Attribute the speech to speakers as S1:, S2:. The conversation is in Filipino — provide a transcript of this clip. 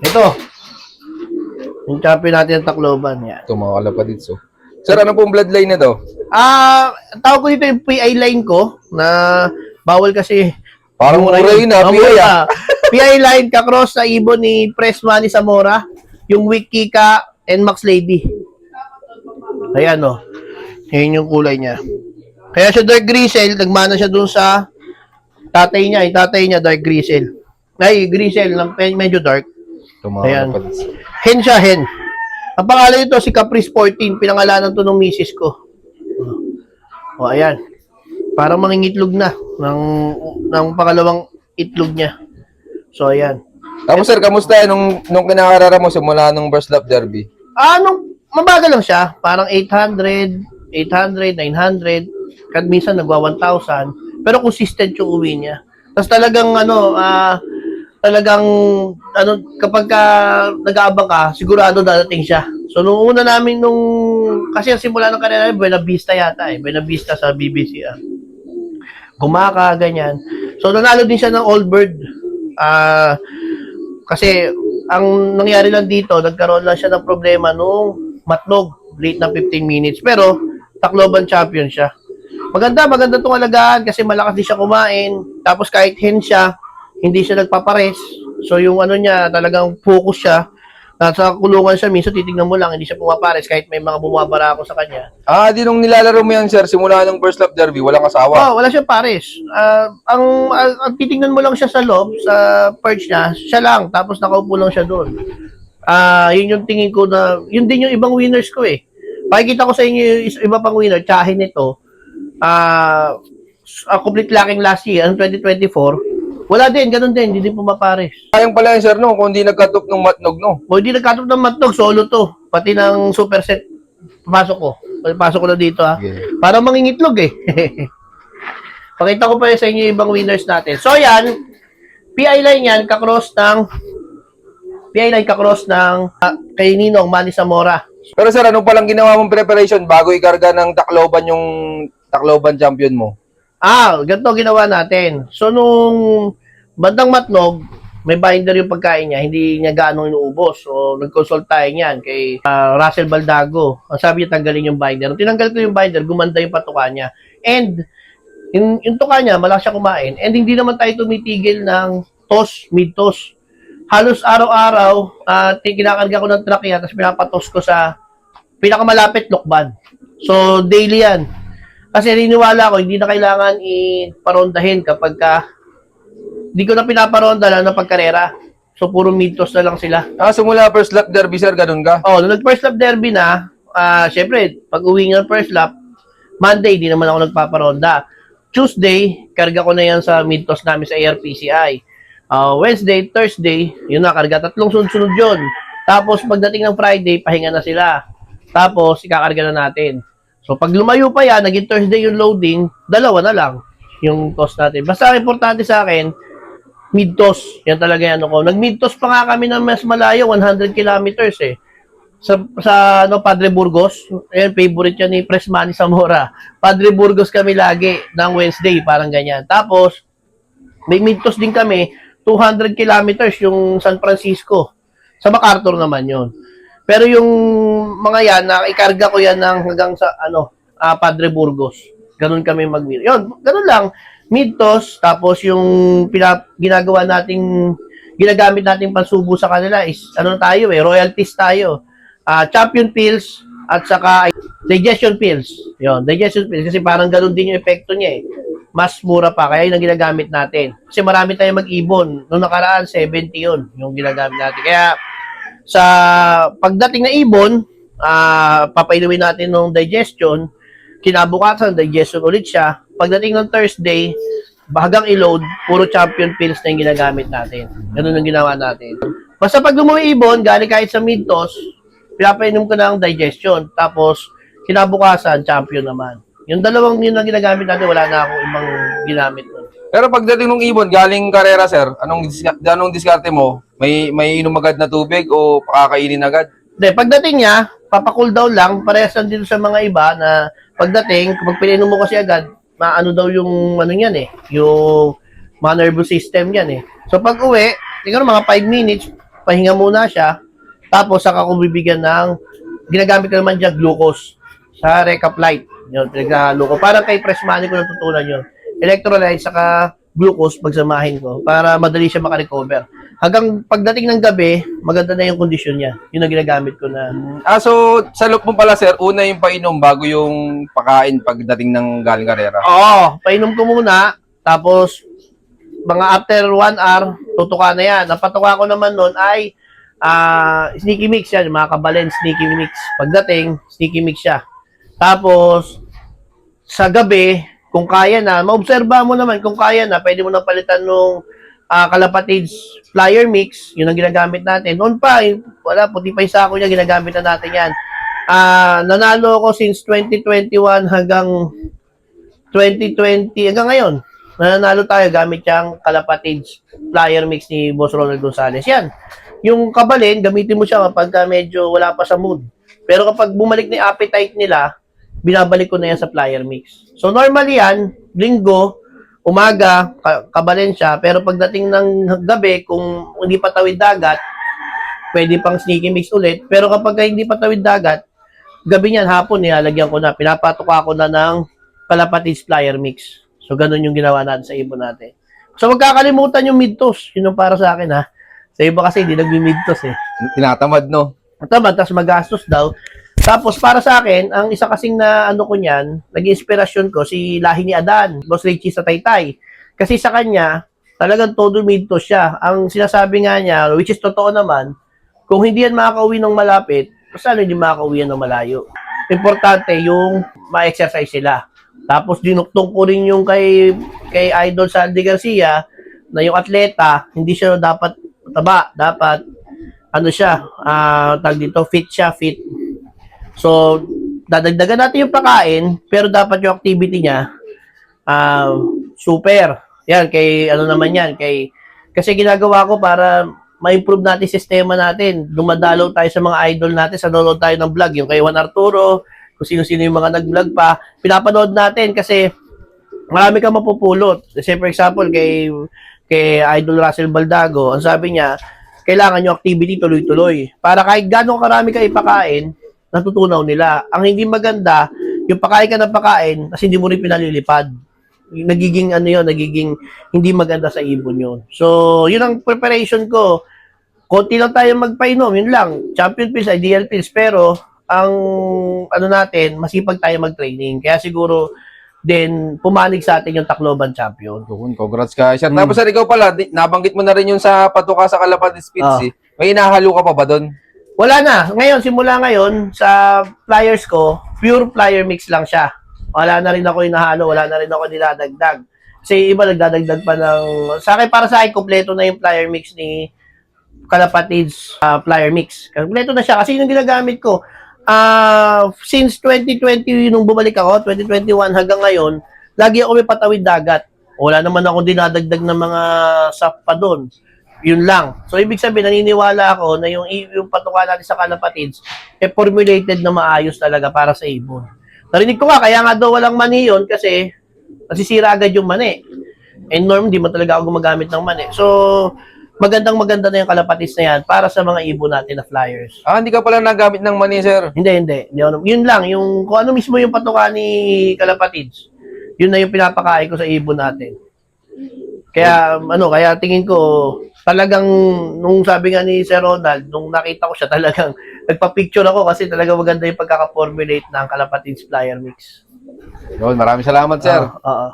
S1: Ito, yung champion natin ng Tacloban. Yan.
S2: Ito mga kalapatids. So. Sir, ano pong bloodline na to?
S1: Tawag ko dito yung PI line ko na bawal kasi
S2: Parang mura yun ha,
S1: Mura.
S2: PI ha.
S1: PI line kakross sa ibon ni Press Manny Zamora, yung Weak Kika and Max Lady. Ayan o. Yan yung kulay niya. Kaya siya dark grisel, nagmana siya dun sa tatay niya. Yung tatay niya dark grisel. Ay, grisel, medyo dark.
S2: Ito mga
S1: Ayan.
S2: kalapatids.
S1: Hen siya, hen. Ang pangalan nito si Caprice 14, pinangalanan to ng misis ko. O, ayan. Parang mangingitlog na ng pangalawang itlog niya. So, ayan.
S2: Tapos sir, kamusta nung kinakarara mo simula nung First Lap Derby?
S1: Mabagal lang siya. Parang 800, 900. Kad minsan nagwa 1,000. Pero consistent yung uwi niya. Tapos talagang kapag nag-aabang ka, sigurado dadating siya. So, nung una namin kasi ang simula ng kanila, Buena Vista yata Buena Vista sa BBC. Gumaka, ganyan. So, nanalo din siya ng All Bird. Kasi, ang nangyari lang dito, nagkaroon lang siya ng problema nung matnog, late na 15 minutes. Pero, Tacloban champion siya. Maganda itong alagaan kasi malakas din siya kumain. Tapos, kahit hen siya, hindi siya nagpapares. So, yung niya, talagang focus siya. Nasa kulungan siya, minsan titignan mo lang, hindi siya pumapares kahit may mga bumabara ako sa kanya.
S2: Di nung nilalaro mo yan sir, simula nung First Lap Derby, walang asawa.
S1: Wala siya pares. Ang titignan mo lang siya sa loob, sa perch niya, siya lang, tapos nakaupo lang siya doon. Yun yung tingin ko na, yun din yung ibang winners ko eh. Pakikita ko sa inyo yung iba pang winner, tsahin nito. Complete lacking last year, 2024, wala din, ganun din, hindi din pumapares.
S2: Sayang pala yan sir, no? Kung hindi nagkatup ng matnog, no?
S1: O hindi nagkatop ng matnog, solo to. Pati ng superset, pasok ko na dito ha.
S2: Okay.
S1: Para mangingitlog eh. Pakita ko pa sa inyo yung ibang winners natin. So yan, PI line yan, kakross ng kay Ninong Manny Zamora.
S2: Pero sir, ano palang ginawa mong preparation bago ikarga ng Tacloban yung Tacloban champion mo?
S1: Ganito ginawa natin. So, nung bandang matnog, may binder yung pagkain niya, hindi niya gaano inuubos. So, nag-consult tayo niyan kay Russell Baldago. Ang sabi niya, tanggalin yung binder. Nung tinanggal ko yung binder, gumanda yung patuka niya. And, yung tuka niya, malakas siya kumain. And hindi naman tayo tumitigil ng mid-toss. Halos araw-araw, kinakarga ko ng truck yan, tapos pinapatos ko sa pinakamalapit lokban. So, daily yan. Kasi niniwala ko, hindi na kailangan iparondahin kapag hindi ko na pinaparonda lang na pagkarera. So, puro mid-toss na lang sila.
S2: Simula First Lap Derby sir, ganun ka?
S1: Nung nag-first lap derby na, syempre, pag uwi ng first lap, Monday, di naman ako nagpaparonda. Tuesday, karga ko na yan sa mid-toss namin sa ARPCI. Wednesday, Thursday, yun na, karga. 3 sunod-sunod yun. Tapos, pagdating ng Friday, pahinga na sila. Tapos, ikakarga na natin. So, pag lumayo pa yan, naging Thursday yung loading, 2 na lang yung toss natin. Basta importante sa akin, mid-toss. Yan talaga yan ako. Nag-mid-toss pa nga kami ng mas malayo, 100 kilometers eh. Sa Padre Burgos, ayan, favorite yan ni Press Manny Zamora. Padre Burgos kami lagi ng Wednesday, parang ganyan. Tapos, may mid-toss din kami, 200 kilometers yung San Francisco. Sa MacArthur naman yon. Pero yung mga yan, ikarga ko yan hanggang sa Padre Burgos. Ganun kami mag-mid. Yun, ganun lang. Mid-toss, tapos yung ginagamit natin pansubo sa kanila is, royalties tayo. Champion pills, at saka digestion pills. Yun, digestion pills. Kasi parang ganun din yung epekto niya eh. Mas mura pa, kaya yun ang ginagamit natin. Kasi marami tayong mag-ibon. Noong nakaraan, 70 yun, yung ginagamit natin. Kaya, sa pagdating na ibon, papainumin natin ng digestion, kinabukasan, digestion ulit siya. Pagdating ng Thursday, bahagang i-load, puro champion pills na yung ginagamit natin. Ganun ang ginawa natin. Basta pag lumuwi ibon, galing kahit sa mid-toss, pinapainom ko ng digestion. Tapos, kinabukasan, champion naman. Yung dalawang yun ang ginagamit natin, wala na akong ibang ginamit nun.
S2: Pero pagdating ng ibon, galing karera sir, anong diskarte mo? May inom agad na tubig o pakakainin agad?
S1: Hindi, pagdating niya, papakool down lang, parehas lang dito sa mga iba na pagdating, kapag pininom mo kasi agad, maano daw yung yan yung mga nervous system yan eh. So pag uwi, tingnan mga 5 minutes, pahinga muna siya, tapos saka ko bibigyan ng, ginagamit ko naman dyan, glucose, sa Recap Light. Yun, pinaghalo ko. Parang kay Fresh Money ko natutunan yun. Electrolyte, saka glucose, pagsamahin ko, para madali siya makarecover. Hanggang pagdating ng gabi, maganda na yung kondisyon niya. Yun ang ginagamit ko na.
S2: So, sa loop mo pala, sir, una yung painom bago yung pakain pagdating ng galing karera.
S1: Oo, painom ko muna, tapos mga after 1 hour, tutuka na yan. Ang patuka ko naman nun ay sneaky mix yan, mga kabalen, sneaky mix. Pagdating, sneaky mix siya. Tapos, sa gabi, kung kaya na, maobserba mo naman, kung kaya na, pwede mo na palitan nung Kalapatids flyer mix, yun ang ginagamit natin. Noon pa, wala, puti pa yung sako niya, ginagamit na natin yan. Nanalo ako since 2021 hanggang 2020, hanggang ngayon. Nanalo tayo gamit yung Kalapatids flyer mix ni Boss Ronald Gonzales. Yan. Yung kabalin, gamitin mo siya kapag medyo wala pa sa mood. Pero kapag bumalik na yung appetite nila, binabalik ko na yan sa flyer mix. So normally yan, linggo, umaga, kabalin siya. Pero pagdating ng gabi, kung hindi pa tawid dagat, pwede pang sneaky mix ulit. Pero kapag hindi pa tawid dagat, gabi niyan, hapon, nilalagyan ko na. Pinapatuka ko na ng Kalapatids flyer mix. So, ganun yung ginawa natin sa ibon natin. So, magkakalimutan yung mid-toss. Yun yung para sa akin, ha. Sa iba kasi, hindi nag-mid-toss, eh.
S2: Tinatamad, no?
S1: Tamad, tapos magastos daw. Tapos, para sa akin, ang isa kasing na, ano ko niyan, nag-inspirasyon ko, si Lahi ni Adan, Boss Richie sa Taytay. Kasi sa kanya, talagang todo mid-toss siya. Ang sinasabi nga niya, which is totoo naman, kung hindi yan makakauwi ng malapit, basta hindi makakauwi yan ng malayo. Importante yung ma-exercise sila. Tapos dinuktong ko rin yung kay Idol Sandy Garcia na yung atleta, hindi siya dapat taba, dapat ano siya, tag dito, fit siya, fit. So, dadagdagan natin yung pagkain, pero dapat yung activity niya super. Yan, kay ano naman yan, kasi ginagawa ko para ma-improve natin sistema natin. Dumadalaw tayo sa mga idol natin, sa nanonood tayo ng vlog, yung kay Juan Arturo, kung sino-sino yung mga nag-vlog pa, pinapanood natin kasi marami kang mapupulot. Kasi for example, kay Idol Russell Baldago, ang sabi niya, kailangan yung activity tuloy-tuloy. Para kahit gano'ng karami ka ipakain, natutunaw nila. Ang hindi maganda, yung pakain ka ng pakain, kasi hindi mo rin pinalilipad. Nagiging nagiging hindi maganda sa ibon yun. So, yun ang preparation ko. Konti lang tayo magpainom, yun lang. Champion pills, ideal pills, pero ang natin, masipag tayo mag-training. Kaya siguro, then pumanig sa atin yung Tacloban champion.
S2: Congrats ka, sir. Tapos, sir, ikaw pala, nabanggit mo na rin yung sa patuka sa Kalapatids Pits, eh. May inahalo ka pa ba doon?
S1: Wala na. Ngayon, simula ngayon, sa flyers ko, pure flyer mix lang siya. Wala na rin ako inahalo, wala na rin ako niladagdag. Kasi iba nagdadagdag pa ng... Sa akin, para sa akin, kompleto na yung flyer mix ni Kalapatids flyer mix. Kompleto na siya kasi yung ginagamit ko. Since 2020, nung bumalik ako, 2021 hanggang ngayon, lagi ako may patawid dagat. Wala naman ako dinadagdag ng mga sap pa doon. Yun lang. So, ibig sabihin, naniniwala ako na yung patuka natin sa Kalapatids, formulated na maayos talaga para sa ibon. Narinig ko kaya nga daw walang mani yun kasi nasisira agad yung mani. And norm, di mo talaga ako gumagamit ng mani. So, maganda na yung Kalapatids na yan para sa mga ibon natin na flyers.
S2: Hindi ka pala nagamit ng mani, sir.
S1: Hindi. Yun lang, yung kung ano mismo yung patuka ni Kalapatids, yun na yung pinapakain ko sa ibon natin. Kaya, kaya tingin ko, talagang, nung sabi nga ni Sir Ronald, nung nakita ko siya, talagang nagpa-picture ako kasi talagang maganda yung pagkaka-formulate ng Kalapatids flyer mix.
S2: Yun, maraming salamat, sir.
S1: Oo.